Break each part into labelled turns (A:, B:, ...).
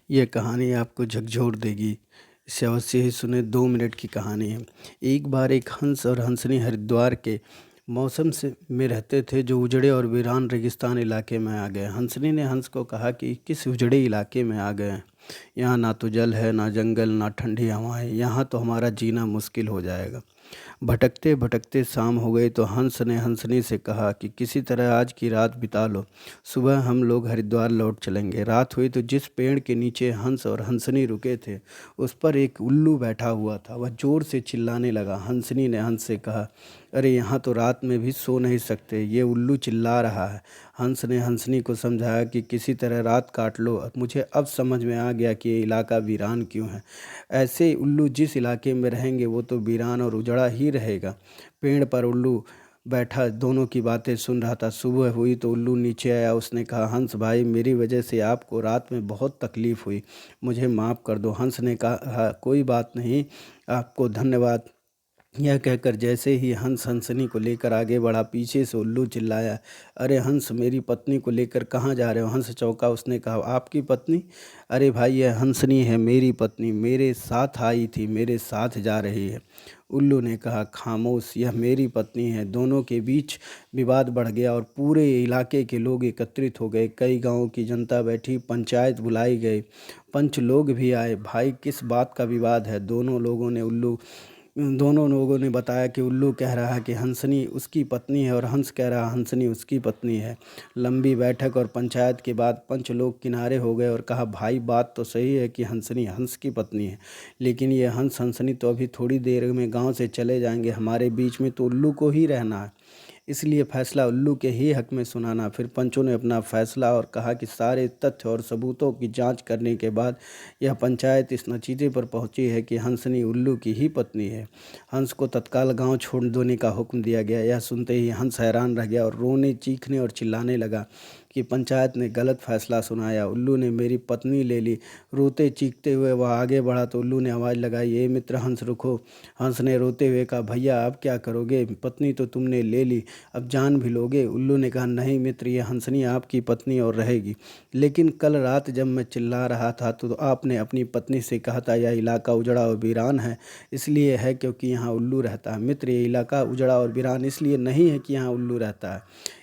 A: यह कहानी आपको झकझोर देगी। इसे अवश्य ही सुने। 2 मिनट की कहानी है। एक बार एक हंस और हंसनी हरिद्वार के मौसम से में रहते थे, जो उजड़े और वीरान रेगिस्तान इलाके में आ गए। हंसनी ने हंस को कहा कि किस उजड़े इलाके में आ गए हैं। यहाँ ना तो जल है, ना जंगल, ना ठंडी हवाएं। यहाँ तो हमारा जीना मुश्किल हो जाएगा। भटकते भटकते शाम हो गई तो हंस ने हंसनी से कहा कि किसी तरह आज की रात बिता लो, सुबह हम लोग हरिद्वार लौट चलेंगे। रात हुई तो जिस पेड़ के नीचे हंस और हंसनी रुके थे, उस पर एक उल्लू बैठा हुआ था। वह जोर से चिल्लाने लगा। हंसनी ने हंस से कहा, अरे यहाँ तो रात में भी सो नहीं सकते, ये उल्लू चिल्ला रहा है। हंस ने हंसनी को समझाया कि किसी तरह रात काट लो। मुझे अब समझ में आ गया कि ये इलाका वीरान क्यों है। ऐसे उल्लू जिस इलाके में रहेंगे वो तो वीरान और उजड़ा ही रहेगा। पेड़ पर उल्लू बैठा दोनों की बातें सुन रहा था। सुबह हुई तो उल्लू नीचे आया। उसने कहा, हंस भाई, मेरी वजह से आपको रात में बहुत तकलीफ़ हुई, मुझे माफ़ कर दो। हंस ने कहा, कोई बात नहीं, आपको धन्यवाद। यह कहकर जैसे ही हंस हंसनी को लेकर आगे बढ़ा, पीछे से उल्लू चिल्लाया, अरे हंस, मेरी पत्नी को लेकर कहाँ जा रहे हो। हंस चौंका। उसने कहा, आपकी पत्नी? अरे भाई, यह हंसनी है, मेरी पत्नी, मेरे साथ आई थी, मेरे साथ जा रही है। उल्लू ने कहा, खामोश, यह मेरी पत्नी है। दोनों के बीच विवाद बढ़ गया और पूरे इलाके के लोग एकत्रित हो गए। कई गांवों की जनता बैठी, पंचायत बुलाई गई, पंच लोग भी आए। भाई, किस बात का विवाद है? दोनों लोगों ने बताया कि उल्लू कह रहा है कि हंसनी उसकी पत्नी है और हंस कह रहा है हंसनी उसकी पत्नी है। लंबी बैठक और पंचायत के बाद पंच लोग किनारे हो गए और कहा, भाई, बात तो सही है कि हंसनी हंस की पत्नी है, लेकिन ये हंस हंसनी तो अभी थोड़ी देर में गांव से चले जाएंगे। हमारे बीच में तो उल्लू को ही रहना है, इसलिए फैसला उल्लू के ही हक में सुनाना। फिर पंचों ने अपना फैसला और कहा कि सारे तथ्य और सबूतों की जांच करने के बाद यह पंचायत इस नतीजे पर पहुंची है कि हंसनी उल्लू की ही पत्नी है। हंस को तत्काल गांव छोड़ देने का हुक्म दिया गया। यह सुनते ही हंस हैरान रह गया और रोने, चीखने और चिल्लाने लगा कि पंचायत ने गलत फैसला सुनाया, उल्लू ने मेरी पत्नी ले ली। रोते चीखते हुए वह आगे बढ़ा तो उल्लू ने आवाज़ लगाई, ये मित्र हंस, रुको। हंस ने रोते हुए कहा, भैया, अब क्या करोगे? पत्नी तो तुमने ले ली, अब जान भी लोगे? उल्लू ने कहा, नहीं मित्र, ये हंसनी आपकी पत्नी और रहेगी। लेकिन कल रात जब मैं चिल्ला रहा था तो आपने अपनी पत्नी से कहा था यह इलाका उजड़ा और वीरान है, इसलिए है क्योंकि यहाँ उल्लू रहता है। मित्र, ये इलाका उजड़ा और वीरान इसलिए नहीं है कि यहाँ उल्लू रहता है।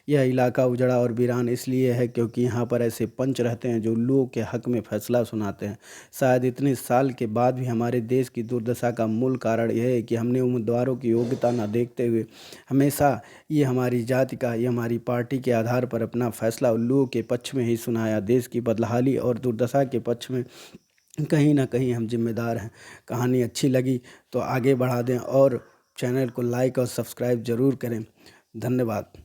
A: यह इलाका उजड़ा और वीरान इसलिए है क्योंकि यहाँ पर ऐसे पंच रहते हैं जो उल्लुओं के हक में फैसला सुनाते हैं। शायद इतने साल के बाद भी हमारे देश की दुर्दशा का मूल कारण यह है कि हमने उम्मीदवारों की योग्यता न देखते हुए हमेशा ये हमारी जाति का, ये हमारी पार्टी के आधार पर अपना फैसला उल्लुओं के पक्ष में ही सुनाया। देश की बदहाली और दुर्दशा के पक्ष में कहीं ना कहीं हम जिम्मेदार हैं। कहानी अच्छी लगी तो आगे बढ़ा दें और चैनल को लाइक और सब्सक्राइब ज़रूर करें। धन्यवाद।